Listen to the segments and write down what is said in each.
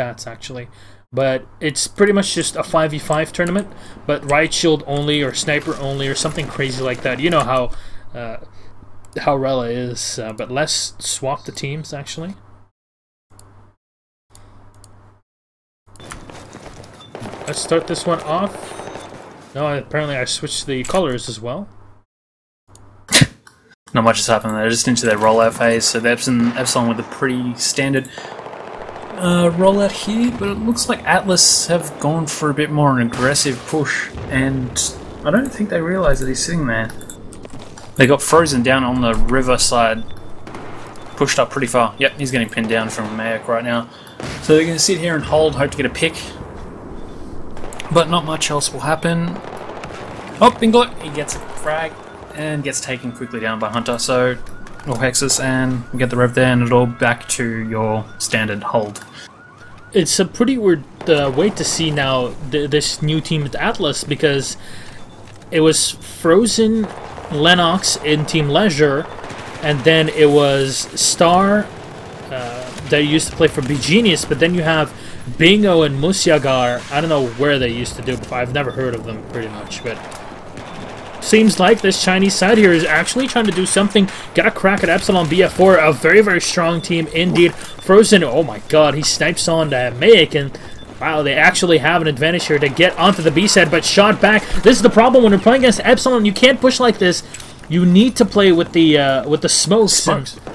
stats actually. But it's pretty much just a 5v5 tournament, but riot shield only or sniper only or something crazy like that. You know how Rela is, but let's swap the teams actually. Let's start this one off. No, apparently I switched the colors as well. Not much has happened. They're just into their rollout phase, so the Epsilon with a pretty standard rollout here, but it looks like ATTLAS have gone for a bit more an aggressive push, and I don't think they realise that he's sitting there. They got frozen down on the river side, pushed up pretty far. Yep, he's getting pinned down from Mayak right now. So they're going to sit here and hold, hope to get a pick, but not much else will happen. Oh, bingo! He gets a frag and gets taken quickly down by Hunter, so or Hexus, and we get the rev there, and it'll back to your standard hold. It's a pretty weird way to see now this new team at ATTLAS, because it was Frozen, Lennox in Team Leisure, and then it was Star that used to play for BGenius, but then you have Bingo and Musyagar. I don't know where they used to do it before. I've never heard of them pretty much, but seems like this Chinese side here is actually trying to do something. Got a crack at Epsilon BF4, a very, very strong team indeed. Frozen, oh my god, he snipes on Mayak, and wow, they actually have an advantage here to get onto the B side, but shot back. This is the problem when you're playing against Epsilon. You can't push like this. You need to play with the smokes.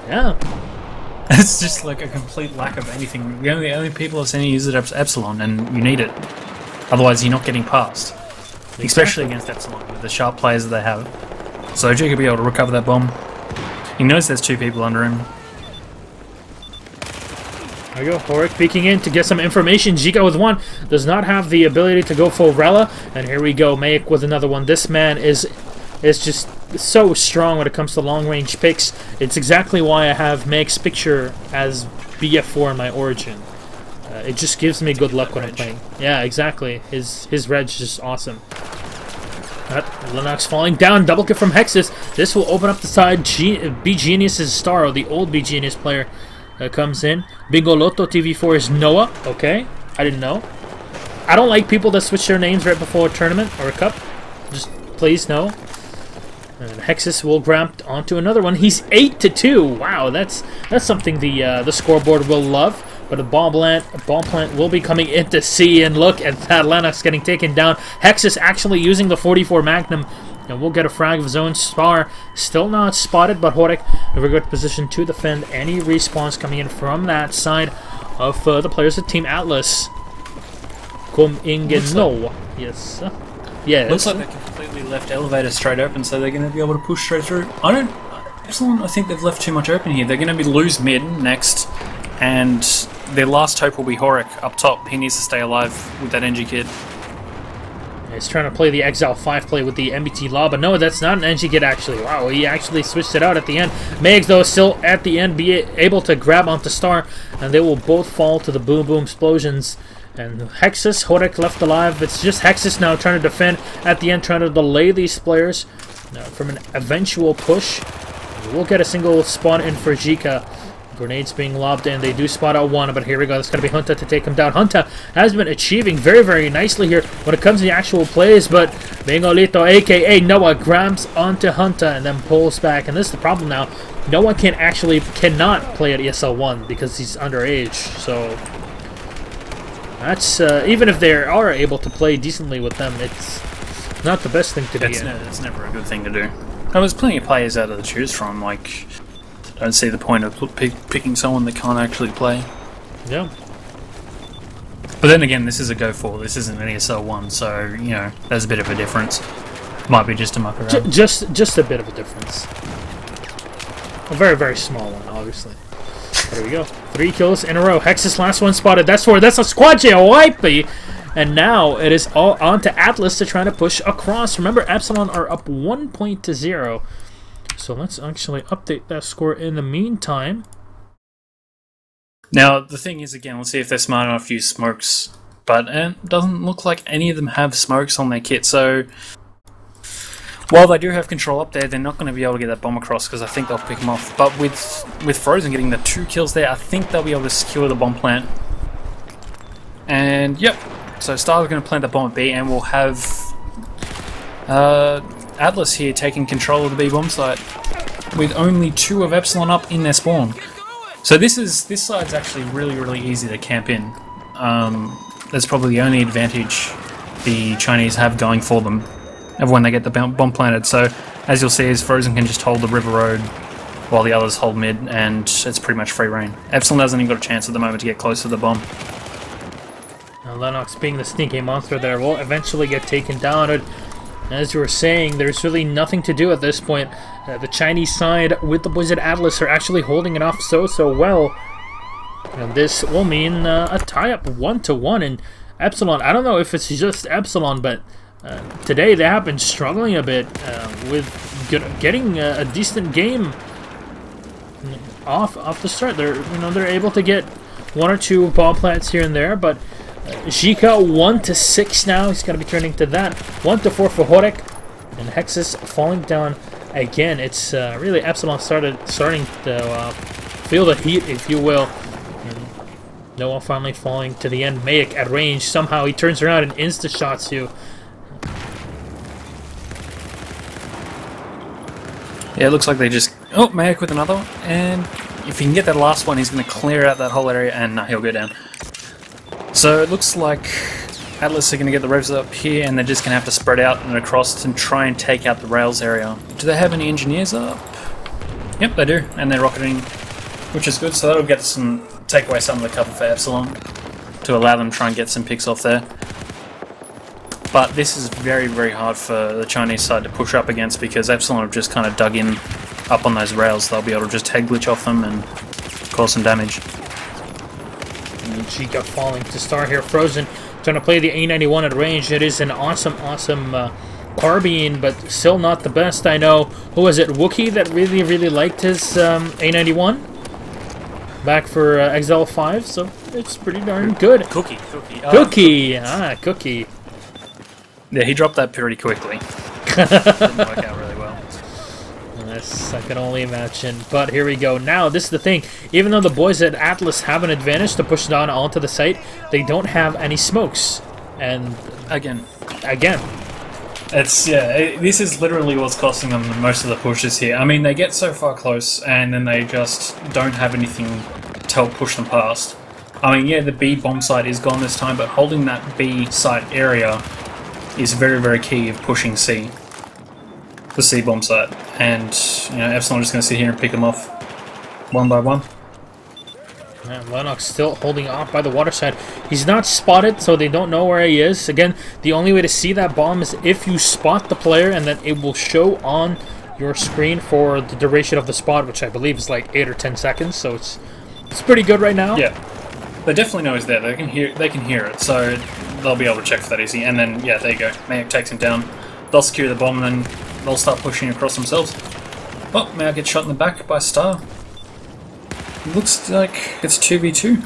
Yeah. It's just like a complete lack of anything. The only people I've seen use it at Epsilon, and you need it. Otherwise, you're not getting past. Exactly. Especially against Epsilon, with the sharp players that they have. So Jake will be able to recover that bomb. He knows there's two people under him. There we go, Horik peeking in to get some information. Jika with one, does not have the ability to go full Rela. And here we go, Mayak with another one. This man is just so strong when it comes to long-range picks. It's exactly why I have Mayak's picture as BF4 in my origin. It just gives me good luck when I'm playing. Yeah, exactly. His reg is just awesome. Lennox falling down. Double kill from Hexus. This will open up the side. BGenius's Star, the old BGenius player, comes in. Bingo Lotto TV4 is Noah. Okay, I didn't know. I don't like people that switch their names right before a tournament or a cup. Just please no. And Hexus will grab onto another one. He's 8-2. Wow, that's something the scoreboard will love. But a bomb plant will be coming into C, and look at that, Lennox getting taken down. Hexus actually using the 44 Magnum, and we'll get a frag of his own. Spar still not spotted, but Horik in a very good position to defend any respawns coming in from that side of the players of Team ATTLAS. Kom ingen no. Yes. Yes. Looks like they completely left elevator straight open, so they're going to be able to push straight through. Epsilon, I think they've left too much open here. They're going to lose mid next, and their last hope will be Horik up top. He needs to stay alive with that NG kit. He's trying to play the Exile 5 play with the MBT Law, but no, that's not an NG kit actually. Wow, he actually switched it out at the end. Megs, though, still at the end be able to grab onto Star, and they will both fall to the boom boom explosions. And Hexus, Horik left alive. It's just Hexus now trying to defend at the end, trying to delay these players from an eventual push. We'll get a single spawn in for Jika. Grenades being lobbed in. They do spot out one, but here we go. It's going to be Hunter to take him down. Hunter has been achieving very, very nicely here when it comes to the actual plays, but Bingolito, a.k.a. Noah, grabs onto Hunter and then pulls back. And this is the problem now. Noah cannot play at ESL 1 because he's underage. So that's, even if they are able to play decently with them, it's not the best thing to do. It's never a good thing to do. There's plenty of players out of the choose from, like, I don't see the point of picking someone that can't actually play. Yeah. But then again, this is a Go4, this isn't an ESL 1, so, you know, there's a bit of a difference. Might be just a muck around. Just a bit of a difference. A very, very small one, obviously. There we go. 3 kills in a row. Hexus last one spotted. That's a squad jail wipey. And now it is all on to ATTLAS to try to push across. Remember, Epsilon are up 1-0. So let's actually update that score in the meantime. Now, the thing is, again, let's see if they're smart enough to use smokes. But it doesn't look like any of them have smokes on their kit, so while they do have control up there, they're not going to be able to get that bomb across because I think they'll pick them off. But with Frozen getting the 2 kills there, I think they'll be able to secure the bomb plant. And yep, so Star's going to plant the bomb at B, and we'll have ATTLAS here taking control of the B bomb site with only 2 of Epsilon up in their spawn. So this side's actually really easy to camp in. That's probably the only advantage the Chinese have going for them of when they get the bomb planted. So as you'll see, is Frozen can just hold the river road while the others hold mid, and it's pretty much free reign. Epsilon hasn't even got a chance at the moment to get close to the bomb. Now, Lennox, being the sneaky monster there, will eventually get taken down. And as you were saying, there's really nothing to do at this point. The Chinese side with the boys at ATTLAS are actually holding it off so well. And this will mean a tie-up 1-1. And Epsilon, I don't know if it's just Epsilon, but today they have been struggling a bit with getting a decent game off the start. They're able to get 1 or 2 bomb plants here and there, but Zika 1-6 now. He's going to be turning to that. 1-4 for Horek, and Hexus falling down again. It's really Epsilon starting to feel the heat, if you will. And Noah finally falling to the end. Mayak at range. Somehow he turns around and insta-shots you. Yeah, it looks like they just... Oh, Mayak with another one. And if he can get that last one, he's going to clear out that whole area, and he'll go down. So it looks like ATTLAS are going to get the revs up here, and they're just going to have to spread out and across and try and take out the rails area. Do they have any engineers up? Yep, they do, and they're rocketing, which is good. So that'll get take away some of the cover for Epsilon to allow them to try and get some picks off there. But this is very hard for the Chinese side to push up against, because Epsilon have just kind of dug in up on those rails. They'll be able to just head glitch off them and cause some damage. Chica falling to start here. Frozen trying to play the A91 at range. It is an awesome carbine, but still not the best. I know, who was it, Wookie, that really liked his A91 back for XL5, so it's pretty darn good. Cookie. Cookie. Yeah, he dropped that pretty quickly. Didn't work out really well. Yes, I can only imagine. But here we go. Now, this is the thing. Even though the boys at ATTLAS have an advantage to push down onto the site, they don't have any smokes. And again, it's this is literally what's costing them most of the pushes here. I mean, they get so far close, and then they just don't have anything to help push them past. I mean, yeah, the B bomb site is gone this time, but holding that B site area is very key of pushing C. The C bomb site, and Epsilon just going to sit here and pick them off one by one. And Lennox still holding off by the water side. He's not spotted, so they don't know where he is. Again, the only way to see that bomb is if you spot the player, and then it will show on your screen for the duration of the spot, which I believe is like 8 or 10 seconds. So it's pretty good right now. Yeah, they definitely know he's there. They can hear it, so they'll be able to check for that easy. And then yeah, there you go. Mayak takes him down. They'll secure the bomb, and then they'll start pushing across themselves. Oh, Mayak gets shot in the back by Star. Looks like it's 2v2.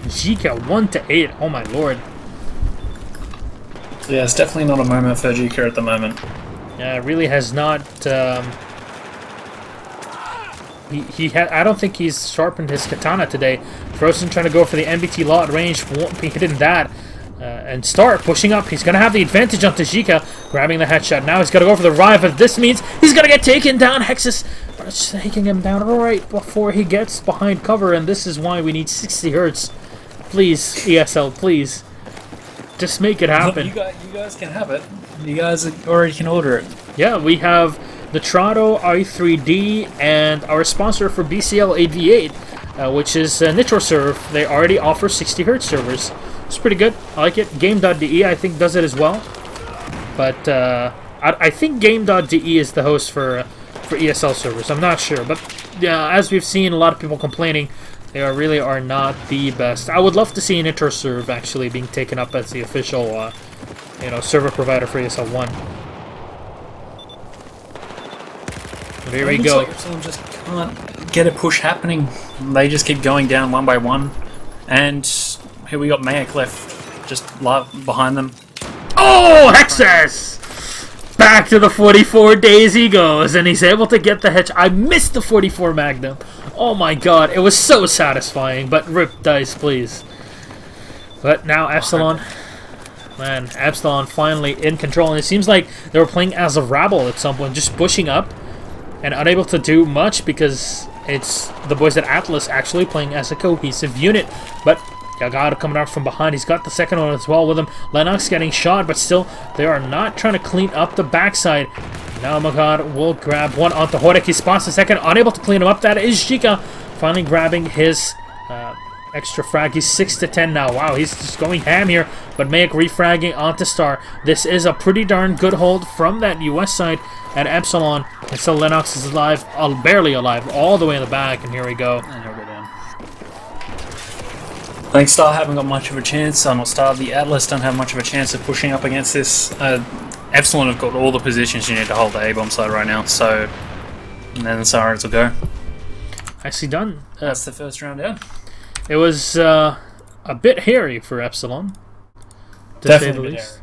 Zika 1-8. Oh my lord. Yeah, it's definitely not a moment for Zika at the moment. Yeah, it really has not. I don't think he's sharpened his katana today. Frozen trying to go for the MBT law at range. Won't be hitting that. And Star pushing up. He's going to have the advantage on Tajika, grabbing the headshot. Now he's got to go for the revive. If this means he's going to get taken down. Hexus taking him down right before he gets behind cover. And this is why we need 60 Hertz. Please, ESL, please. Just make it happen. You guys can have it. You guys already can order it. Yeah, we have the Trado i3D and our sponsor for BCL 8v8, which is NitroServe. They already offer 60 Hertz servers. It's pretty good. I like it. Game.de, I think, does it as well. But I think Game.de is the host for ESL servers. I'm not sure. But as we've seen, a lot of people complaining, they really are not the best. I would love to see NitroServe actually being taken up as the official server provider for ESL 1. But here we go. Like Epsilon just can't get a push happening. They just keep going down one by one. And here we got Mayak left, just behind them. Oh, Hexus! Back to the 44 days he goes, and he's able to get the headshot. I missed the 44 Magnum. Oh my god, it was so satisfying, but rip dice, please. But now Epsilon, man, Epsilon finally in control, and it seems like they were playing as a rabble at some point, just pushing up and unable to do much because it's the boys at ATTLAS actually playing as a cohesive unit. But Yagata coming out from behind, he's got the second one as well with him. Lennox getting shot, but still, they are not trying to clean up the backside. Now Magad will grab one onto Horek. He spots the second, unable to clean him up. That is Jika finally grabbing his extra frag. He's 6-10 now. Wow, he's just going ham here. But Mayak refragging onto Star. This is a pretty darn good hold from that US side at Epsilon. And so Lennox is alive, barely alive, all the way in the back. And here we go. And here we go down. I think Star haven't got much of a chance. Not Star, the ATTLAS don't have much of a chance of pushing up against this. Epsilon have got all the positions you need to hold the A-bomb side right now, so... And then the Sirens will go. Nicely done. That's the first round down. It was a bit hairy for Epsilon, to Definitely say the least.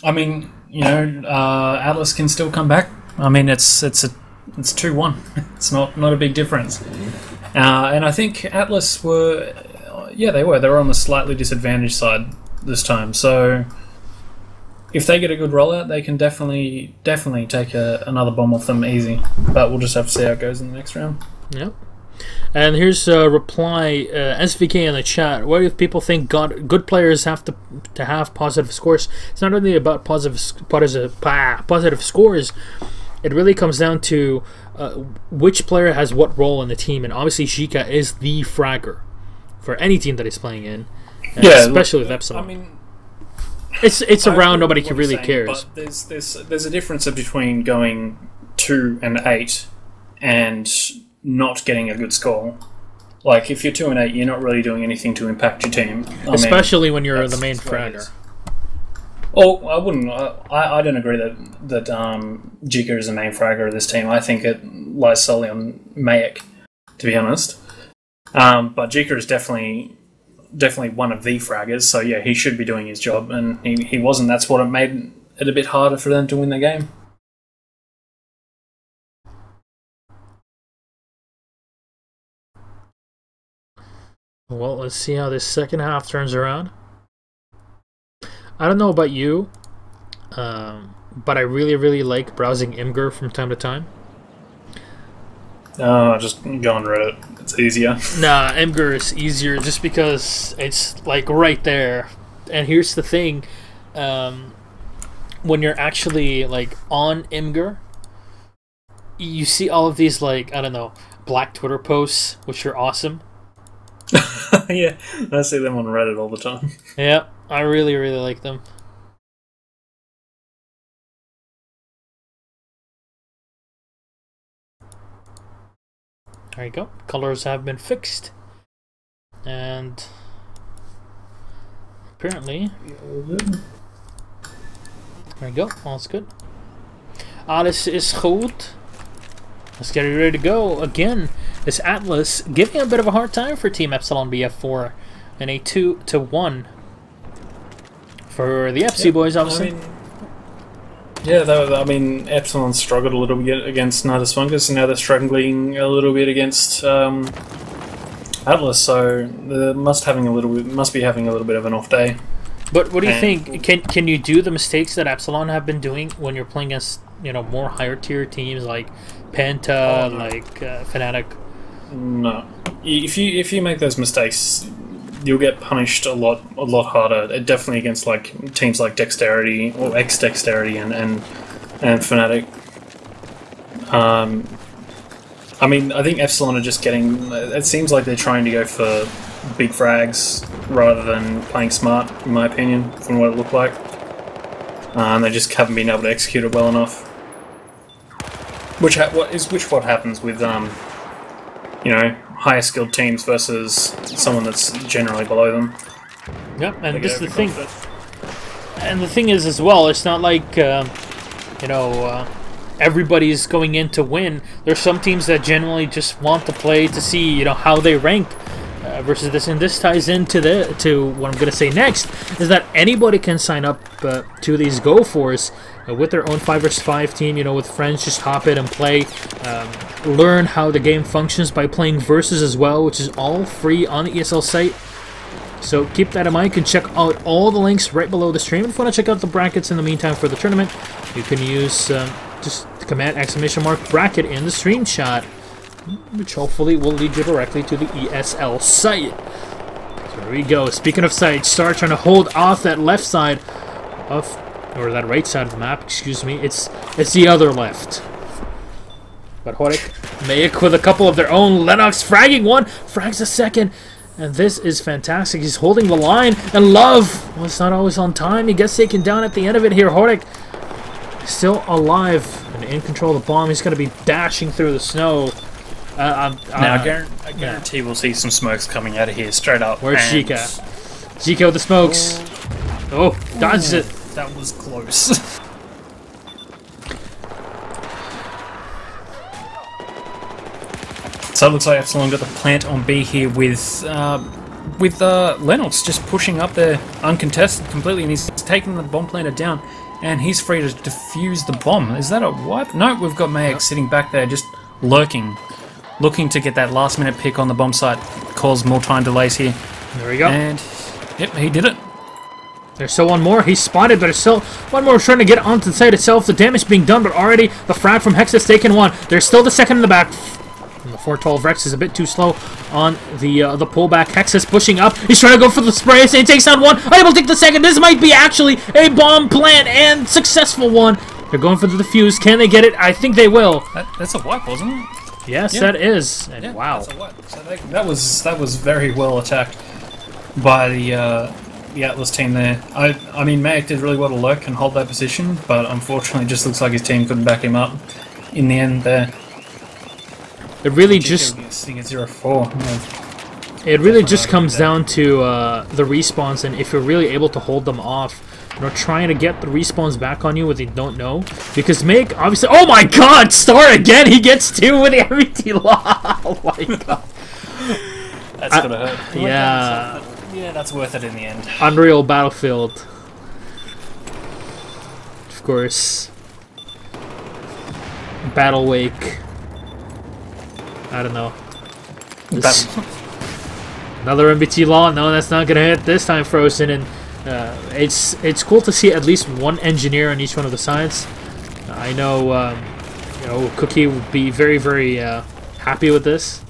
I mean, you know, ATTLAS can still come back. I mean, it's 2-1. It's not a big difference. And I think ATTLAS were... Yeah, they were. They were on the slightly disadvantaged side this time, so... If they get a good rollout, they can definitely take another bomb off them easy. But we'll just have to see how it goes in the next round. Yep. And here's a reply, SVK in the chat. What do people think good players have to have positive scores? It's not really about positive scores. It really comes down to which player has what role in the team. And obviously Jika is the fragger for any team that he's playing in. Yeah, especially with Epsilon. I mean... It's a round nobody really cares. But there's a difference between going 2-8 and not getting a good score. Like if you're 2-8, you're not really doing anything to impact your team. Especially when you're the main fragger. Oh, I wouldn't. I don't agree that Jika is the main fragger of this team. I think it lies solely on Mayak, to be honest. But Jika is definitely one of the fraggers, so yeah, he should be doing his job, and he wasn't. That's what it made it a bit harder for them to win the game. Well, let's see how this second half turns around. I don't know about you, but I really like browsing Imgur from time to time. Just go on Reddit. It's easier. Nah, Imgur is easier just because it's like right there. And here's the thing, when you're actually like on Imgur, you see all of these like, I don't know, black Twitter posts, which are awesome. Yeah, I see them on Reddit all the time. Yeah, I really like them. There you go. Colors have been fixed. And apparently, there you go. All's good. Alles is goed. Let's get it ready to go. Again, this ATTLAS giving a bit of a hard time for Team Epsilon BF4 in a 2-1 for the FC boys, obviously. I mean, Epsilon struggled a little bit against Nidus Fungus, and now they're struggling a little bit against ATTLAS. So they must be having a little bit of an off day. But what do you think? Can you do the mistakes that Epsilon have been doing when you're playing against more higher tier teams like Penta, like Fnatic? No, if you make those mistakes, you'll get punished a lot harder. Definitely against like teams like Dexterity or X-Dexterity and Fnatic. I mean, I think Epsilon are just getting... It seems like they're trying to go for big frags rather than playing smart, in my opinion, from what it looked like. And they just haven't been able to execute it well enough. What happens with higher skilled teams versus someone that's generally below them. Yep, and this is the thing. And the thing is as well, it's not like everybody's going in to win. There's some teams that generally just want to play to see how they rank. versus this, and this ties into what I'm going to say next, is that anybody can sign up to these Go4s with their own 5 vs 5 team, you know, with friends. Just hop in and play, learn how the game functions by playing Versus as well, which is all free on the ESL site. So keep that in mind. You can check out all the links right below the stream. If you want to check out the brackets in the meantime for the tournament, you can use just the command !bracket in the stream chat, which hopefully will lead you directly to the ESL site. So there we go. Speaking of site, Star trying to hold off that left side of, or that right side of the map, excuse me. It's the other left. But Horek, Mayak with a couple of their own. Lennox fragging one, frags a second. And this is fantastic. He's holding the line. And Love, well, it's not always on time. He gets taken down at the end of it here. Horek still alive and in control of the bomb. He's going to be dashing through the snow. Now, I guarantee we'll see some smokes coming out of here straight up. Where's Zika? Zika with the smokes. Oh, dodges it. That was close. So it looks like Epsilon got the plant on B here with Lennox just pushing up there uncontested completely, and he's taking the bomb planter down, and he's free to defuse the bomb. Is that a wipe? No, we've got Mayak sitting back there just lurking, looking to get that last minute pick on the bomb site, cause more time delays here. There we go. And yep, he did it. There's still one more. He's spotted, but there's still one more trying to get onto the site itself. The damage being done, but already the frag from Hex has taken one. There's still the second in the back. And the 412 Rex is a bit too slow on the pullback. Hex is pushing up. He's trying to go for the spray. And he takes down one. Unable to take the second. This might be actually a bomb plant and successful one. They're going for the defuse. Can they get it? I think they will. That's a wipe, wasn't it? Yes, yeah. That is. And yeah, wow. That's a wipe. So that was very well attacked by the ATTLAS team there. I mean, Mayak did really well to lurk and hold that position, but unfortunately, it just looks like his team couldn't back him up in the end there. It really just sitting at 0-4. It really just comes down to the respawns, and if you're really able to hold them off, you know, trying to get the respawns back on you when they don't know. Because Make obviously, oh my God, Star again! He gets 2 with the MVT law. Oh my God, that's gonna hurt. Yeah, yeah, that's worth it in the end. Unreal Battlefield, of course. Battle Wake. I don't know. Another MBT law. No, that's not gonna hit this time, Frozen. And it's cool to see at least one engineer on each one of the sides. I know, you know, Cookie would be very, very happy with this.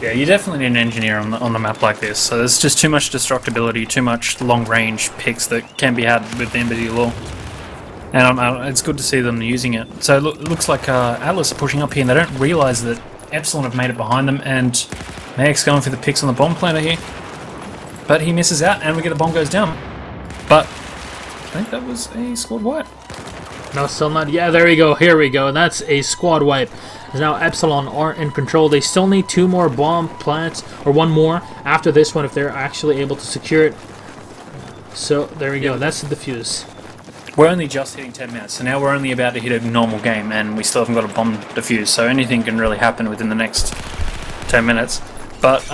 Yeah, you definitely need an engineer on the map like this. So there's just too much destructibility, too much long range picks that can be had with the MBT law. And it's good to see them using it. So it looks like ATTLAS are pushing up here, and they don't realise that Epsilon have made it behind them, and Mayak's going for the picks on the bomb planter here. But he misses out, and we get a bomb goes down. But I think that was a squad wipe. No, still not. Yeah, there we go. Here we go. And that's a squad wipe. Now Epsilon are in control. They still need 2 more bomb plants, or 1 more after this one if they're actually able to secure it. So there we go. That's the defuse. We're only just hitting 10 minutes, so now we're only about to hit a normal game, and we still haven't got a bomb defuse, so anything can really happen within the next 10 minutes. But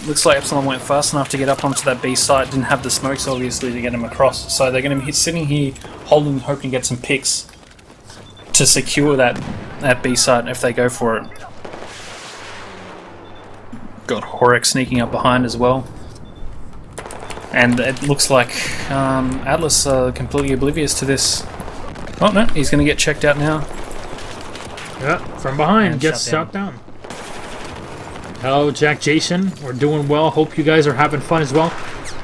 looks like Epsilon went fast enough to get up onto that B site, didn't have the smokes obviously to get them across, so they're going to be sitting here holding, hoping to get some picks to secure that B site if they go for it. Got Horek sneaking up behind as well. And it looks like ATTLAS are completely oblivious to this. Oh no, he's going to get checked out now. Yeah, from behind, and gets shot down. Hello, Jack Jason. We're doing well. Hope you guys are having fun as well.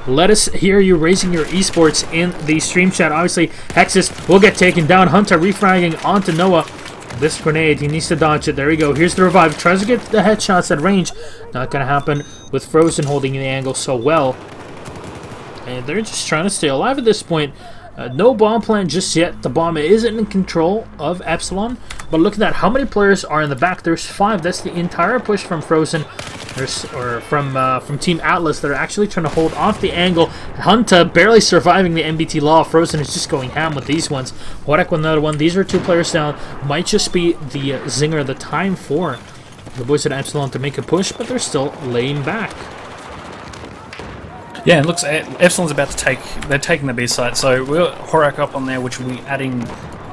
Let us hear you raising your esports in the stream chat. Obviously, Hexus will get taken down. Hunter refragging onto Noah. This grenade, he needs to dodge it. There we go. Here's the revive. Tries to get the headshots at range. Not going to happen with Frozen holding the angle so well. And they're just trying to stay alive at this point. No bomb plant just yet. The bomb isn't in control of Epsilon. But look at that. How many players are in the back? There's 5. That's the entire push from Frozen. Or from Team ATTLAS. They're actually trying to hold off the angle. Hunter barely surviving the MBT law. Frozen is just going ham with these ones. Horek with another one. These are 2 players down. Might just be the zinger, the time for the boys at Epsilon to make a push, but they're still laying back. Yeah, it looks Epsilon's about to take. They're taking the B site, so we've got Horak up on there, which will be adding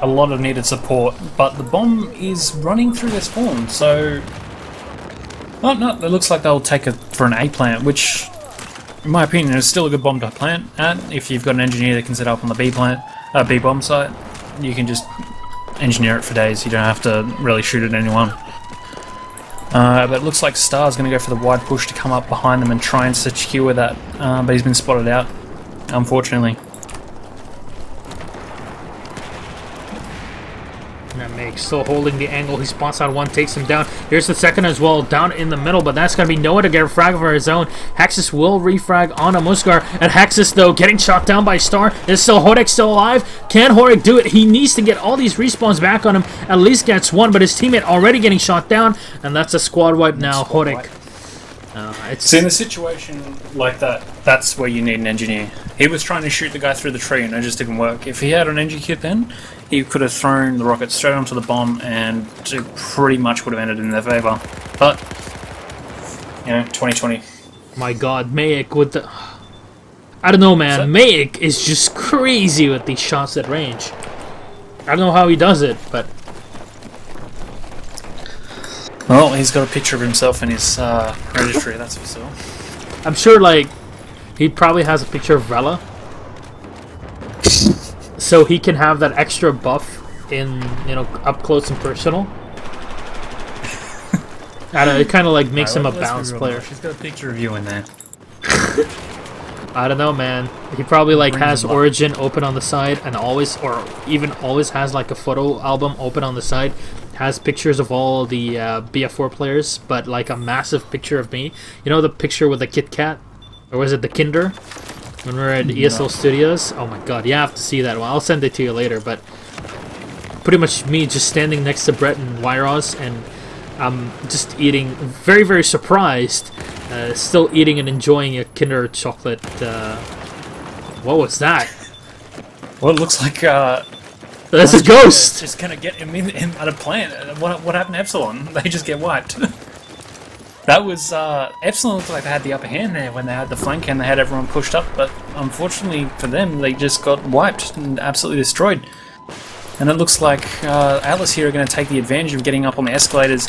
a lot of needed support. But the bomb is running through their spawn, so oh no, it looks like they'll take it for an A plant, which, in my opinion, is still a good bomb to plant at. If you've got an engineer that can set up on the B bomb site, you can just engineer it for days. You don't have to really shoot at anyone. But it looks like Star's going to go for the wide push to come up behind them and try and secure that, but he's been spotted out, unfortunately. Meg still holding the angle. He spots out one, takes him down. Here's the second as well, down in the middle, but that's going to be Noah to get a frag for his own. Hexus will refrag on a Muskar, and Hexus, though, getting shot down by Star. Is still Horek still alive? Can Horek do it? He needs to get all these respawns back on him. At least gets one, but his teammate already getting shot down, and that's a squad wipe now. Horek. So in a situation like that, that's where you need an engineer. He was trying to shoot the guy through the tree and it just didn't work. If he had an engi kit then, he could have thrown the rocket straight onto the bomb and it pretty much would have ended in their favour. But, you know, 2020. My god, Mayak with the... I don't know, man. Mayak is just crazy with these shots at range. I don't know how he does it, but... Well, he's got a picture of himself in his registry, that's for sure. I'm sure, like, he probably has a picture of Rella. So he can have that extra buff in, you know, up close and personal. I don't know, it kind of, like, makes him a balanced player. She's got a picture of you in there. I don't know, man. He probably, like, has Origin open on the side and always, or even always has, like, a photo album open on the side. Has pictures of all the BF4 players, but like a massive picture of me. You know the picture with the Kit Kat? Or was it the Kinder? When we were at ESL Studios? Oh my god, you have to see that one. I'll send it to you later, but pretty much me just standing next to Brett and Wyros and just eating, very, very surprised, still eating and enjoying a Kinder chocolate. What was that? Well, it looks like... That's a ghost! Just gonna get him out of plant. What happened to Epsilon? They just get wiped. That was, Epsilon looked like they had the upper hand there when they had the flank and they had everyone pushed up, but unfortunately for them, they just got wiped and absolutely destroyed. And it looks like ATTLAS here are going to take the advantage of getting up on the escalators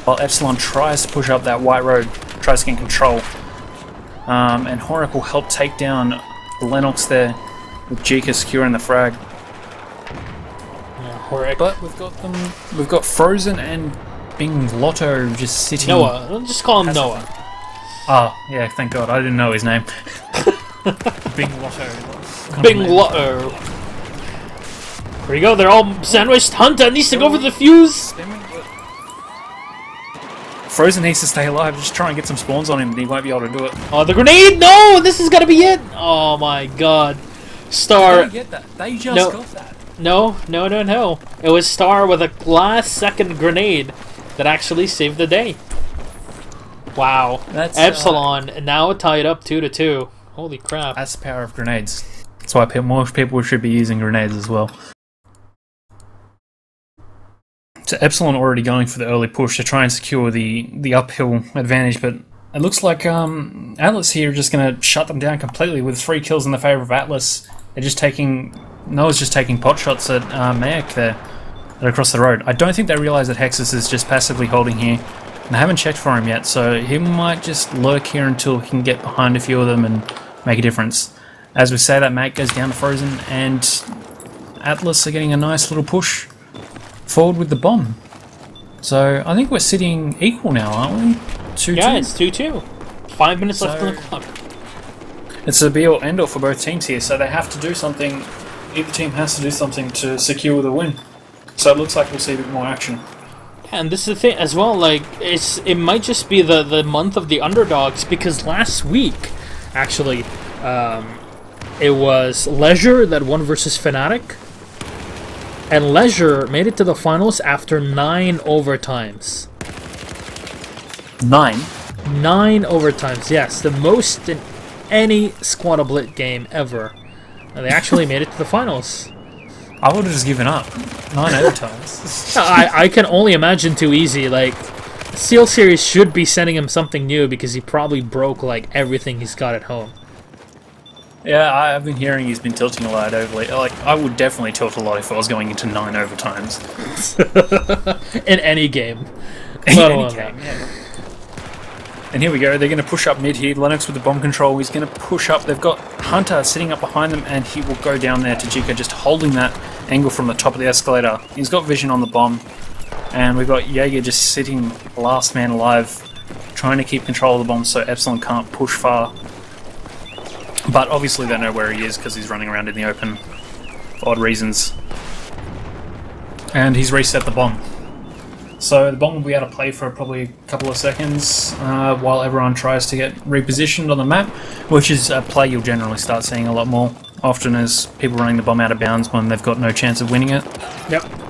while Epsilon tries to push up that white road, tries to gain control. And Horak will help take down Lennox there with Jika securing the frag. Horak. But we've got Frozen and Bing Lotto just sitting... Noah. Let's just call him Noah. Oh, yeah, thank God. I didn't know his name. Bing Lotto. Bing Lotto. There you go, they're all sandwiched. Hunter needs to go for the fuse. Frozen needs to stay alive. Just try and get some spawns on him and he won't be able to do it. Oh, the grenade! No! This is gonna be it! Oh my god. Star... They get that. They just got that. No. It was Star with a last-second grenade that actually saved the day. Wow. That's Epsilon now tied up 2-2. Holy crap. That's the power of grenades. That's why more people should be using grenades as well. So Epsilon already going for the early push to try and secure the uphill advantage, but it looks like ATTLAS here are just going to shut them down completely with 3 kills in the favour of ATTLAS. They're just taking... Noah's just taking pot shots at Mayak there, across the road. I don't think they realise that Hexus is just passively holding here. And I haven't checked for him yet, so he might just lurk here until he can get behind a few of them and make a difference. As we say that, Mayak goes down to Frozen, and ATTLAS are getting a nice little push forward with the bomb. So I think we're sitting equal now, aren't we? 2-2? Yeah, it's 2-2. 5 minutes left on the clock. It's a be or end all for both teams here, so they have to do something. Either team has to do something to secure the win. So it looks like we'll see a bit more action. Yeah, and this is the thing as well, like, it might just be the month of the underdogs, because last week, actually, it was Leisure that won versus Fnatic, and Leisure made it to the finals after 9 overtimes. 9? 9 overtimes, yes, the most in any Squad-a-Blit game ever. And they actually made it to the finals. I would have just given up. 9 overtimes. I can only imagine too easy. Like, Seal Series should be sending him something new because he probably broke like everything he's got at home. Yeah, I've been hearing he's been tilting a lot overly. Like, I would definitely tilt a lot if I was going into 9 overtimes. In any game. In any game, yeah. And here we go, they're going to push up mid here. Lennox with the bomb control, he's going to push up. They've got Hunter sitting up behind them, and he will go down there to Jika, just holding that angle from the top of the escalator. He's got vision on the bomb. And we've got Jaeger just sitting last man alive, trying to keep control of the bomb so Epsilon can't push far. But obviously they know where he is because he's running around in the open for odd reasons. And he's reset the bomb. So the bomb will be able to play for probably a couple of seconds while everyone tries to get repositioned on the map, which is a play you'll generally start seeing a lot more often as people running the bomb out of bounds when they've got no chance of winning it. Yep.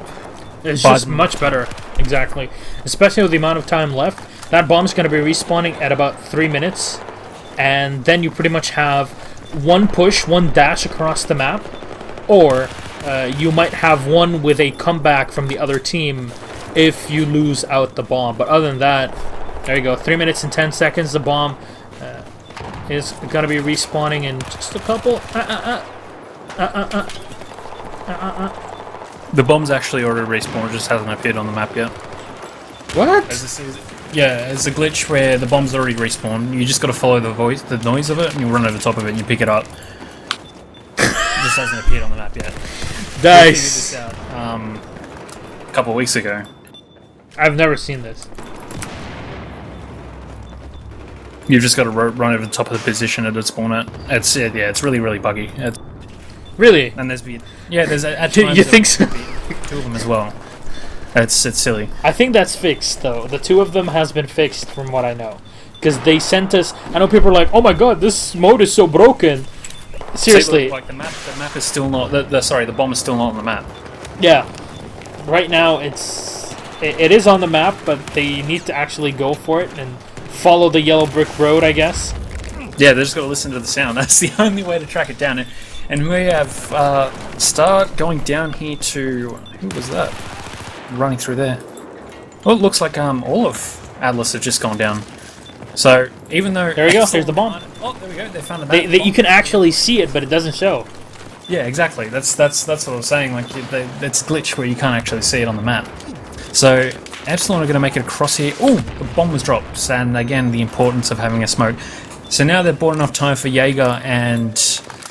It's just much better, exactly. Especially with the amount of time left. That bomb's going to be respawning at about 3 minutes. And then you pretty much have one push, one dash across the map. Or you might have one with a comeback from the other team if you lose out the bomb. But other than that, there you go. 3 minutes and 10 seconds. The bomb is going to be respawning in just a couple. The bomb's actually already respawned, it just hasn't appeared on the map yet. What? Yeah, it's a glitch where the bomb's already respawned. You just got to follow the noise of it, and you'll run over the top of it and you pick it up. It just hasn't appeared on the map yet. Nice. We figured this out a couple of weeks ago. I've never seen this. You've just got to run over the top of the position at its spawn at. It's really buggy. Really? And there's at times you think so? 2 of them as well. It's silly. I think that's fixed though. The 2 of them has been fixed from what I know, because they sent us. I know people are like, "Oh my god, this mode is so broken." Seriously, like the map is still not. The bomb is still not on the map. Yeah, right now it is on the map, but they need to actually go for it and follow the yellow brick road, I guess. Yeah, they just got to listen to the sound. That's the only way to track it down. And we have start going down here to who was that running through there? Well, it looks like all of Atlas have just gone down. So even though there we go, there's the bomb. Oh, there we go. They found the bomb. You can actually see it, but it doesn't show. Yeah, exactly. That's what I was saying. Like it's a glitch where you can't actually see it on the map. So Epsilon are going to make it across here. Oh, the bomb was dropped, and again the importance of having a smoke. So now they've bought enough time for Jaeger and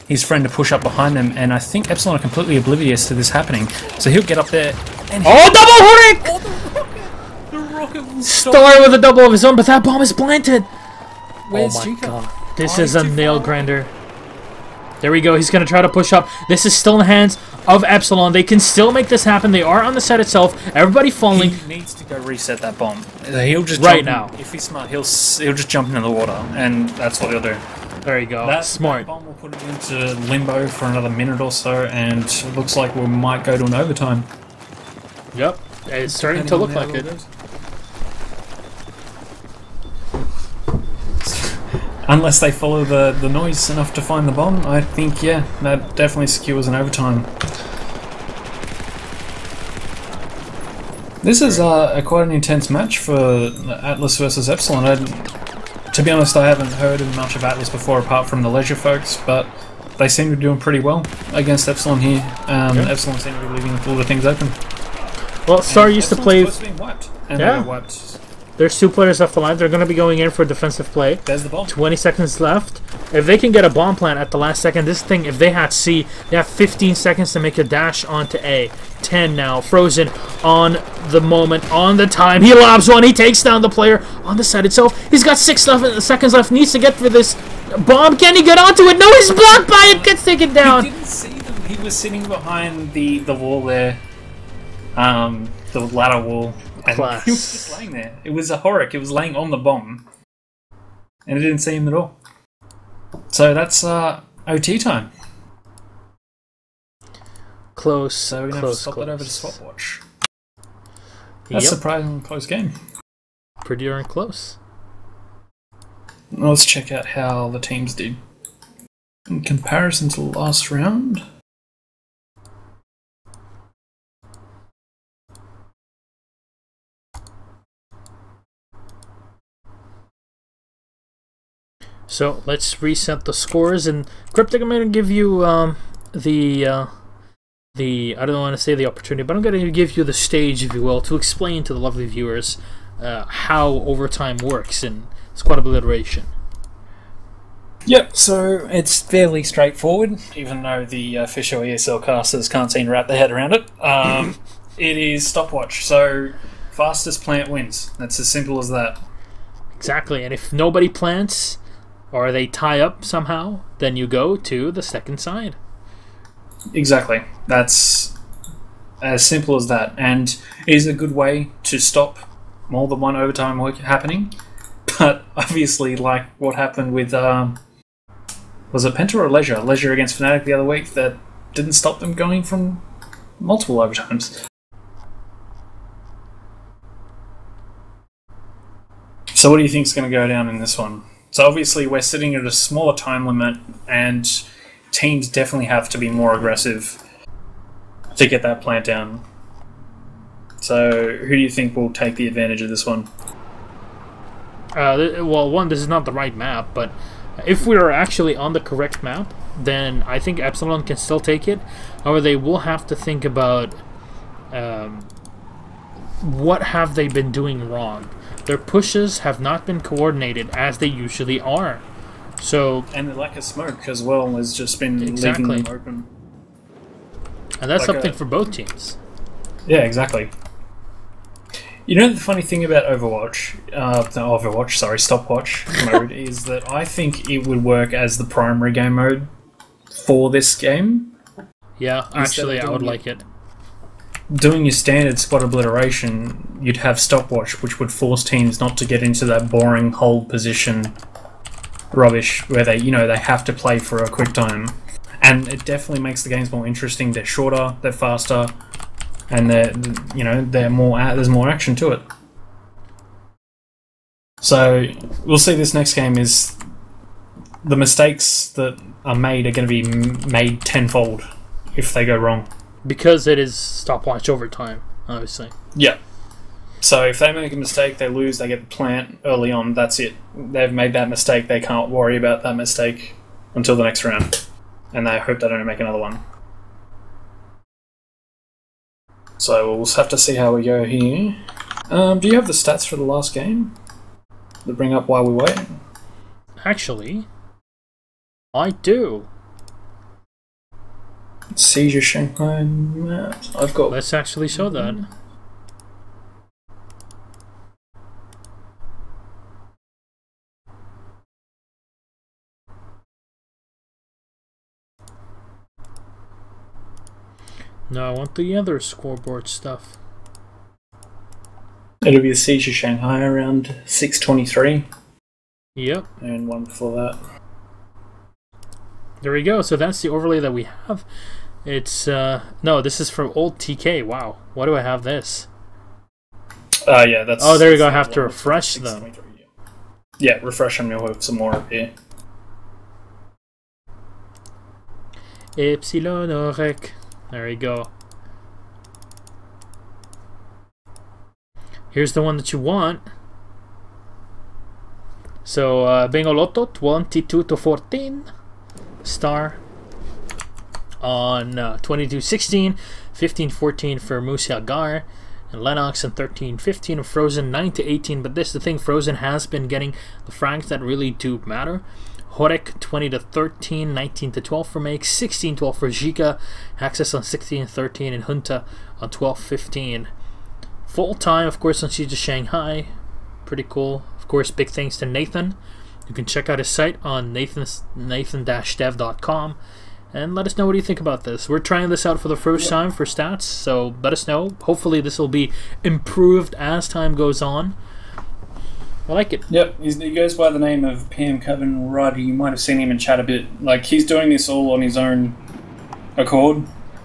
his friend to push up behind them, and I think Epsilon are completely oblivious to this happening. So he'll get up there and double Horik! The rocket will Star with a double of his own, but that bomb is planted! Where's oh my Jika? god. This is a nail grinder. There we go, he's going to try to push up. This is still in the hands of Epsilon. They can still make this happen. They are on the site itself. Everybody falling. He needs to go reset that bomb. He'll just right now. If he's smart, he'll just jump into the water, and that's what he'll do. There you go. That's smart. That bomb will put it into limbo for another minute or so, and it looks like we might go to an overtime. Yep, it's starting to look like it. Unless they follow the noise enough to find the bomb, I think, yeah, that definitely secures an overtime. This is quite an intense match for Atlas versus Epsilon. To be honest, I haven't heard of much of Atlas before apart from the Leisure folks, but they seem to be doing pretty well against Epsilon here. Yep. Epsilon seem to be leaving all the things open. Well, Star used to play... Being wiped, and yeah. they got wiped. There's 2 players left alive. They're going to be going in for defensive play. There's the bomb. 20 seconds left. If they can get a bomb plant at the last second, this thing, if they had C, they have 15 seconds to make a dash onto A. 10 now. Frozen on the moment, on the time. He lobs one. He takes down the player on the side itself. He's got 6 seconds left. Needs to get for this bomb. Can he get onto it? No, he's blocked by it. Gets taken down. He didn't see them. He was sitting behind the wall there. The ladder wall. And Class. he was just laying there. It was a Horik. It was laying on the bomb. And it didn't see him at all. So that's OT time. Close. So we're going to have to swap that over to Swapwatch. That's Yep. a surprisingly close game. Pretty darn close. Let's check out how the teams did. In comparison to the last round. So let's reset the scores. And Cryptic, I'm going to give you the I don't want to say the opportunity, but I'm going to give you the stage, if you will, to explain to the lovely viewers how overtime works in squad obliteration. Yep, so it's fairly straightforward, even though the official ESL casters can't seem to wrap their head around it. It is stopwatch, so fastest plant wins. That's as simple as that. Exactly, and if nobody plants, or they tie up somehow, then you go to the second side. Exactly. That's as simple as that, and it is a good way to stop more than one overtime work happening. But obviously, like what happened with was it Penta or Leisure? Leisure against Fnatic the other week, that didn't stop them going from multiple overtimes. So what do you think is going to go down in this one? So obviously we're sitting at a smaller time limit, and teams definitely have to be more aggressive to get that plant down. So who do you think will take the advantage of this one? Well, one, this is not the right map, but if we are actually on the correct map, then I think Epsilon can still take it. However, they will have to think about what have they been doing wrong. Their pushes have not been coordinated as they usually are. So, and the lack of smoke as well has just been exactly leaving them open. And that's like something for both teams. Yeah, exactly. You know the funny thing about stopwatch mode is that I think it would work as the primary game mode for this game. Yeah, actually, I would like it. Doing your standard squad obliteration, you'd have stopwatch, which would force teams not to get into that boring hold position rubbish where they have to play for a quick time. And it definitely makes the games more interesting. They're shorter, they're faster, and there's more action to it. So we'll see. This next game is the mistakes that are made are going to be made tenfold if they go wrong, because it is stopwatch overtime, obviously. Yeah. So if they make a mistake, they lose. They get the plant early on. That's it. They've made that mistake. They can't worry about that mistake until the next round, and they hope they don't make another one. So we'll have to see how we go here. Do you have the stats for the last game that bring up while we wait? Actually, I do. Seizure Shanghai map. I've got. Let's actually show that. No, I want the other scoreboard stuff. It'll be the Siege of Shanghai around 6:23. Yep. And one before that. There we go. So that's the overlay that we have. It's no, this is from old TK. Wow. Why do I have this? Yeah, that's. Oh, there we go. I have to refresh them. Yeah, refresh them. You'll have some more up here. Epsilon orec. There we go. Here's the one that you want. So, Bingo Lotto 22 to 14. Star on 22-16. 15-14 for Musiagar and Lennox, and 13-15 Frozen. 9-18. But this is the thing, Frozen has been getting the frags that really do matter. Horek 20-13, 19-12 for Make, 16-12 for Zika, Axis on 16-13, and Junta on 12-15. Full time, of course, on Siege of Shanghai. Pretty cool. Of course, big thanks to Nathan. You can check out his site on nathan-dev.com and let us know what you think about this. We're trying this out for the first time for stats, so let us know. Hopefully this will be improved as time goes on. I like it. Yep, he goes by the name of PM Coven Rudd. You might have seen him in chat a bit. Like, he's doing this all on his own accord,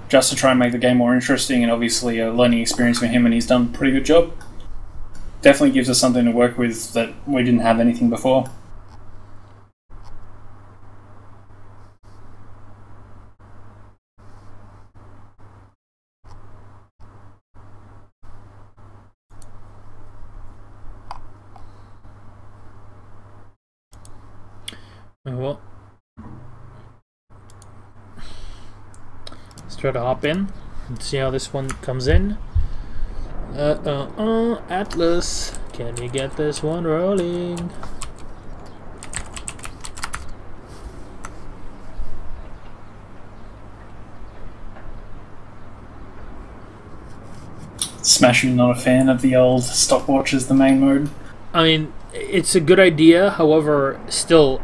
just to try and make the game more interesting, and obviously a learning experience for him, and he's done a pretty good job. Definitely gives us something to work with that we didn't have anything before. Well, let's try to hop in and see how this one comes in. Atlas, can you get this one rolling? Smashing not a fan of the old stopwatch as the main mode. I mean, it's a good idea, however, still,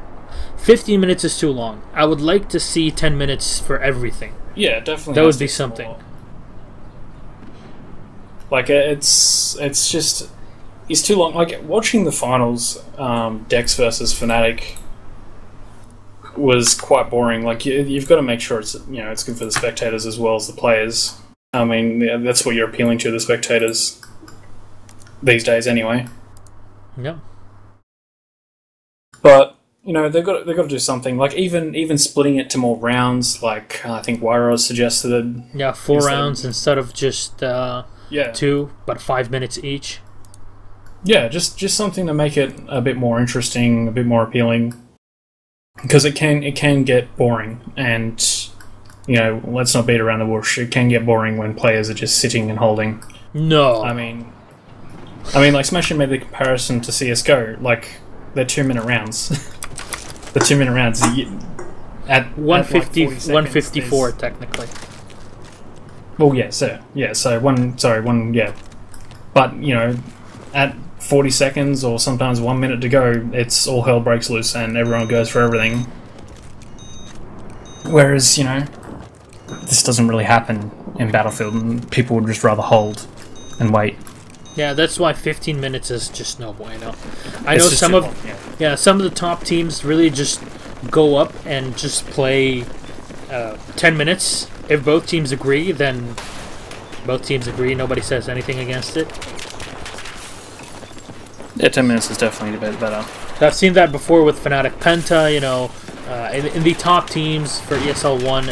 15 minutes is too long. I would like to see 10 minutes for everything. Yeah, definitely. That would be something. More. Like, it's just... It's too long. Like, watching the finals, Dex versus Fnatic, was quite boring. Like, you've got to make sure it's, you know, it's good for the spectators as well as the players. I mean, yeah, that's what you're appealing to, the spectators, these days anyway. Yeah. But, you know, they've got to do something. Like, even splitting it to more rounds, like I think Wyros suggested. Yeah, 4 rounds instead of just 2, but 5 minutes each. Yeah, just something to make it a bit more interesting, a bit more appealing. Because it can get boring, and, you know, let's not beat around the bush. It can get boring when players are just sitting and holding. No. I mean, like, Smashing made the comparison to CS:GO. Like, they're 2-minute rounds. The 2-minute rounds at 150, like 154 technically. Well, yeah, so one, yeah. But, you know, at 40 seconds or sometimes 1 minute to go, it's all hell breaks loose and everyone goes for everything. Whereas, you know, this doesn't really happen in Battlefield, and people would just rather hold and wait. Yeah, that's why 15 minutes is just no bueno. I know some of some of the top teams really just go up and just play 10 minutes. If both teams agree, then both teams agree. Nobody says anything against it. Yeah, 10 minutes is definitely a bit better. I've seen that before with Fnatic Penta. You know, in the top teams for ESL 1,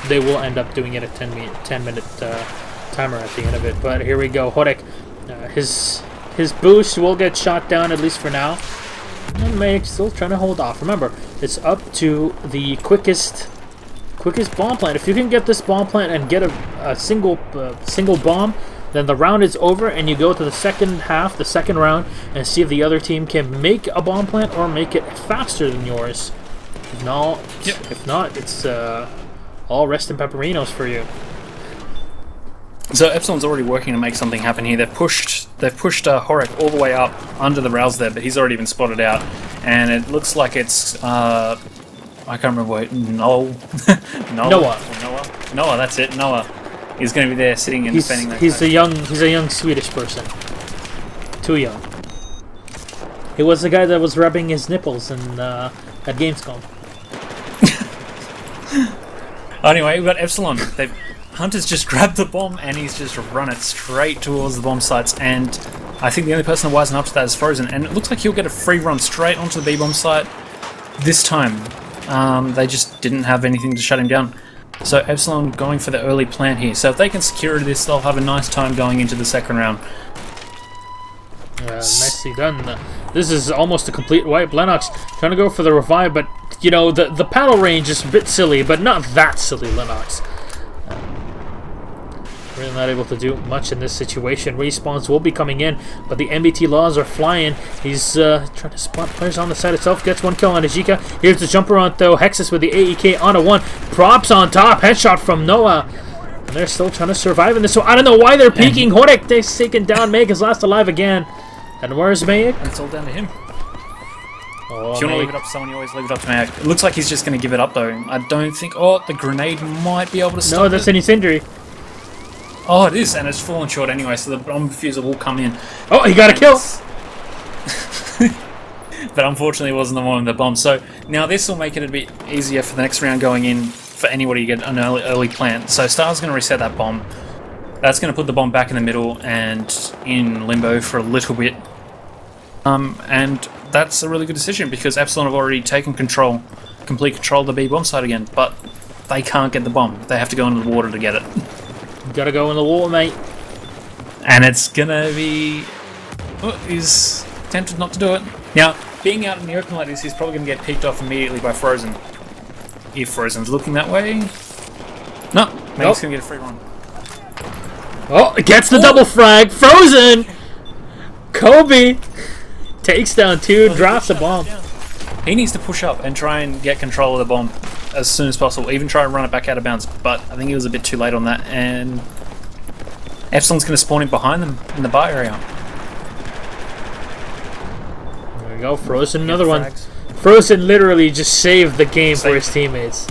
they will end up doing it a 10-minute timer at the end of it. But here we go, Horek. His boost will get shot down, at least for now. And Mayek still trying to hold off. Remember, it's up to the quickest bomb plant. If you can get this bomb plant and get a single bomb, then the round is over, and you go to the second half, the second round, and see if the other team can make a bomb plant or make it faster than yours. If not, it's all rest in pepperinos for you. So Epsilon's already working to make something happen here. They've pushed Horek all the way up under the rails there, but he's already been spotted out, and it looks like it's I can't remember what Noah. That's it. Noah. He's going to be there sitting and defending that. He's a young Swedish person. Too young. He was the guy that was rubbing his nipples at Gamescom. Anyway, we've got Epsilon. Hunter's just grabbed the bomb and he's just run it straight towards the bomb sites, and I think the only person that wising up to that is Frozen, and it looks like he'll get a free run straight onto the B-bomb site this time. They just didn't have anything to shut him down. So Epsilon going for the early plant here. So if they can secure this, they'll have a nice time going into the second round. Nicely done. This is almost a complete wipe. Lennox trying to go for the revive, but, you know, the paddle range is a bit silly, but not that silly, Lennox. Really not able to do much in this situation. Respawns will be coming in, but the MBT laws are flying. He's trying to spot players on the side itself. Gets one kill on Ajika. Here's the jumper on though. Hexus with the AEK on a 1. Props on top. Headshot from Noah. And they're still trying to survive in this. So I don't know why they're peeking. Horek, they're taken down. Mayek is last alive again. And where's Mayek? It's all down to him. Oh, if you want to leave it up to someone, you always leave it up to Mayek. It looks like he's just going to give it up though. I don't think... Oh, the grenade might be able to stop No, that's an incendiary. Oh, it is, and it's fallen short anyway, so the bomb diffuser will come in. Oh, he got a kill! But unfortunately it wasn't the one with the bomb. So now this will make it a bit easier for the next round going in for anybody to get an early plant. So Star's going to reset that bomb. That's going to put the bomb back in the middle and in limbo for a little bit. And that's a really good decision because Epsilon have already taken complete control of the B bomb site again, but they can't get the bomb. They have to go into the water to get it. Gotta go in the water, mate. And it's gonna be... Oh, he's tempted not to do it. Now, being out in the open like this, he's probably going to get picked off immediately by Frozen. If Frozen's looking that way. No, maybe he's going to get a free run. Oh, it gets the double frag. Frozen! Kobe takes down 2, drops a bomb. He needs to push up and try and get control of the bomb as soon as possible. Even try and run it back out of bounds. But I think he was a bit too late on that. And Epsilon's going to spawn in behind them in the bar area. There we go. Frozen, another one. Frozen literally just saved the game for his teammates.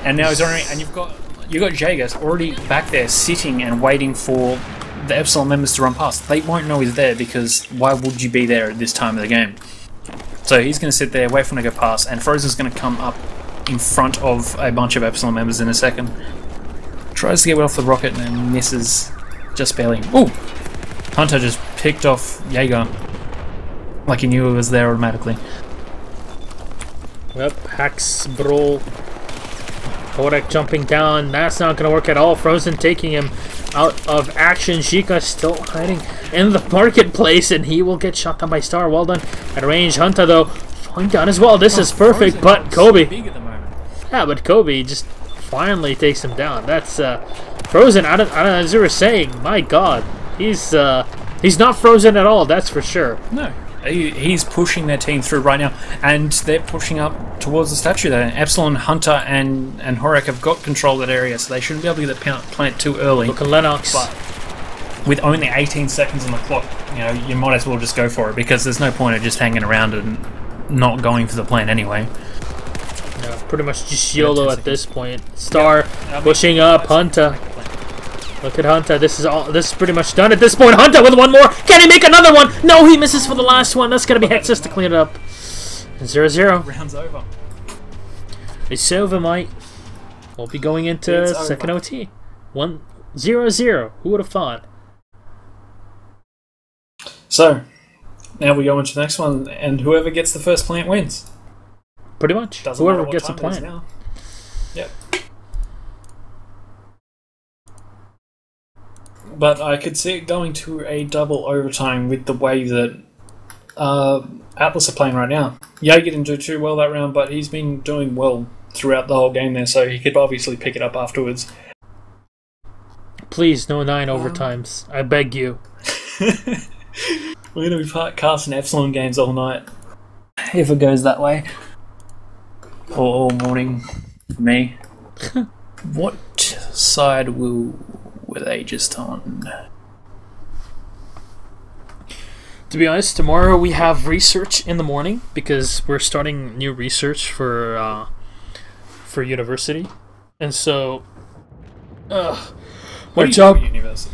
And now he's already, and you've got Jagas already back there sitting and waiting for the Epsilon members to run past. They won't know he's there because why would you be there at this time of the game? So he's going to sit there, wait for him to go past, and Frozen's going to come up in front of a bunch of Epsilon members in a second. Tries to get off the rocket and then misses just barely. Ooh! Hunter just picked off Jaeger like he knew he was there automatically. Yep, Hacks, Brawl, Horek jumping down. That's not going to work at all. Frozen taking him out of action. Sheikah still hiding in the marketplace, and he will get shot down by Star. Well done at range. Hunter, though, falling down as well. This is perfect, but Kobe. Yeah, but Kobe just finally takes him down. That's Frozen. I don't, as you were saying, my God, he's not frozen at all. That's for sure. No. He's pushing their team through right now, and they're pushing up towards the statue there. Epsilon, Hunter, and Horek have got control of that area, so they shouldn't be able to get the plant too early. Look at Lennox. But with only 18 seconds on the clock, you know, you might as well just go for it, because there's no point of just hanging around and not going for the plant anyway. Yeah, pretty much just YOLO at this point. Star pushing up, Hunter. Look at Hunter. This is pretty much done at this point. Hunter with one more. Can he make another one? No, he misses for the last one. That's gonna be Hexus to clean it up. 0-0. Round's over. It's over, mate. We'll be going into second OT. 1-0-0. Who would have thought? So, now we go into the next one, and whoever gets the first plant wins. Pretty much. Whoever gets a plant. Yep. But I could see it going to a double overtime with the way that ATTLAS are playing right now. Jaeger didn't do too well that round, but he's been doing well throughout the whole game there, so he could obviously pick it up afterwards. Please, no 9 overtimes. I beg you. We're going to be casting Epsilon games all night. If it goes that way. Or all morning for me. What side were they just on? To be honest, tomorrow we have research in the morning because we're starting new research for university, and so what job?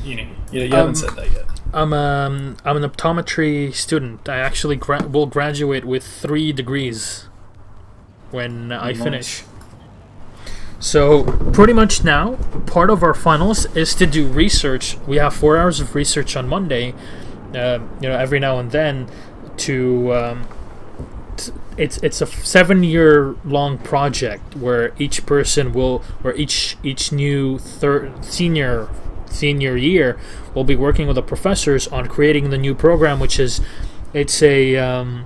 Uni. You haven't said that yet. I'm an optometry student. I actually will graduate with 3 degrees when I finish. So pretty much now, part of our finals is to do research. We have 4 hours of research on Monday. Every now and then, it's a 7-year-long project where each person will, or each new senior year will be working with the professors on creating the new program, which is a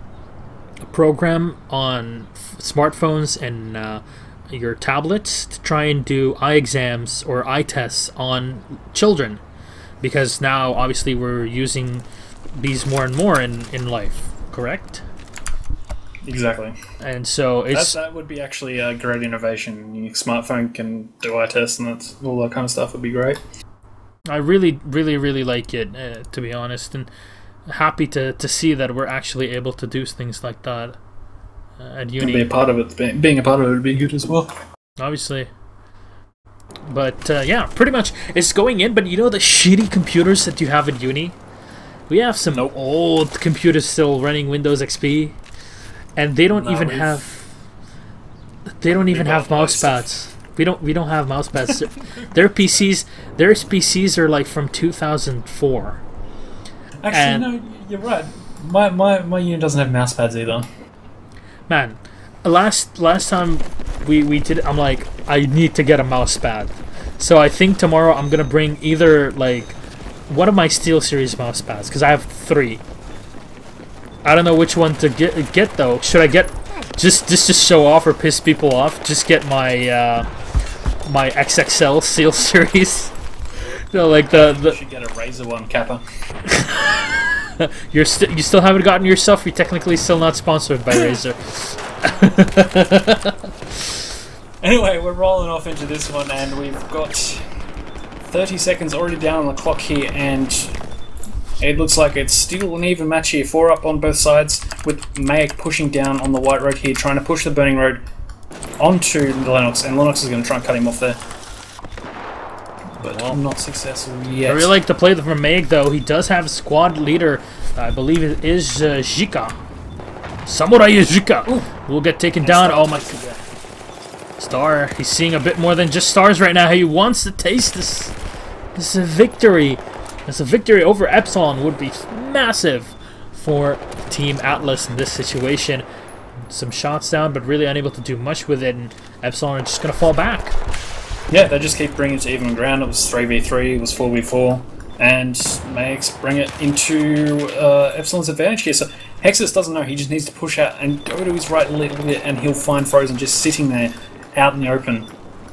program on smartphones and your tablets to try and do eye exams or eye tests on children, because now obviously we're using these more and more in life, correct? Exactly. And so that would be actually a great innovation. Your smartphone can do eye tests and all that kind of stuff would be great. I really like it, to be honest, and happy to see that we're actually able to do things like that at uni. And be a part of it. Being a part of it would be good as well. Obviously. But yeah, pretty much it's going in. But you know the shitty computers that you have at uni? We have some old computers still running Windows XP, and they don't even have mouse pads. We don't have mouse pads. Their PCs are like from 2004. Actually, no, you're right. My unit doesn't have mouse pads either. Man, last time we did it, I'm like, I need to get a mouse pad. So I think tomorrow I'm gonna bring either like one of my SteelSeries mouse pads, because I have 3. I don't know which one to get though. Should I get just show off or piss people off? Just get my my XXL Seal Series. No, like you should get a Razer one, Kappa. You still haven't gotten yourself. You're technically still not sponsored by Razer. Anyway, we're rolling off into this one, and we've got 30 seconds already down on the clock here, and it looks like it's still an even match here. 4 up on both sides, with Mayak pushing down on the white road here, trying to push the burning road onto Lennox, and Lennox is going to try and cut him off there. But not successful yet. I really like the play from Mayak, though. He does have a squad leader. I believe it is Jika. Samurai Jika will get taken down. Oh my god. Star, he's seeing a bit more than just stars right now. He wants to taste this victory. This victory over Epsilon would be massive for Team Atlas in this situation. Some shots down, but really unable to do much with it, and Epsilon are just going to fall back. Yeah, they just keep bringing it to even ground. It was 3v3, it was 4v4, and Max bring it into Epsilon's advantage here. So Hexus doesn't know, he just needs to push out and go to his right a little bit, and he'll find Frozen just sitting there out in the open.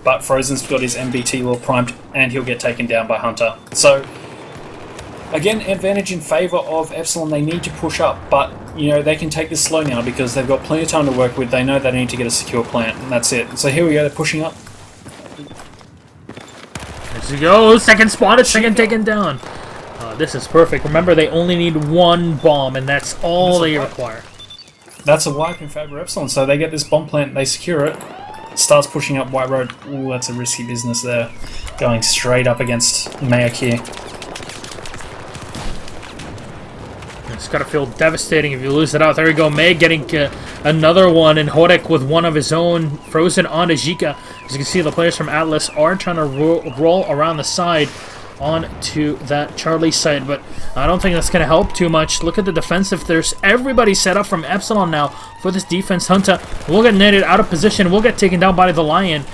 But Frozen's got his MBT well primed, and he'll get taken down by Hunter. So again, advantage in favour of Epsilon. They need to push up, but you know they can take this slow now because they've got plenty of time to work with. They know they need to get a secure plant, and that's it. So here we go, they're pushing up. There you go, second spotted, second taken down. This is perfect. Remember, they only need one bomb, and that's all they require. That's a wipe in favour of Epsilon. So they get this bomb plant, they secure it. Starts pushing up White Road. Ooh, that's a risky business there. Going straight up against Mayak here. It's gotta feel devastating if you lose it out. There we go, May getting another one, and Horek with one of his own, Frozen on Ajika. As you can see, the players from Atlas are trying to roll around the side onto that Charlie side, but I don't think that's gonna help too much. Look at the defensive. There's everybody set up from Epsilon now for this defense. Hunter will get netted out of position, will get taken down by the Lion.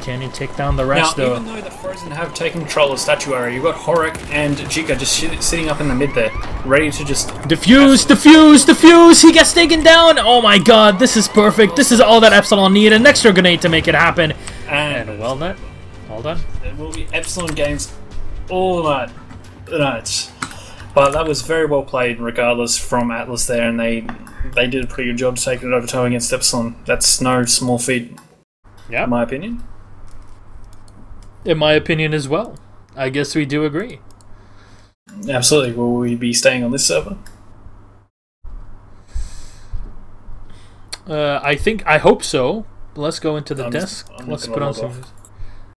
Can you take down the rest, now, though? Even though the Frozen have taken control of Statuary, you've got Horek and Jika just sitting up in the mid there, ready to just... Defuse! Defuse! Defuse! He gets taken down! Oh my god, this is perfect. This is all that Epsilon need. An extra grenade to make it happen. And well done. Well done. There will be Epsilon games all night. But that was very well played, regardless, from Atlas there, and they did a pretty good job taking it over toe against Epsilon. That's no small feat, in my opinion. In my opinion as well. I guess we do agree. Absolutely. Will we be staying on this server? I hope so. Let's go into the desk. Let's put on some...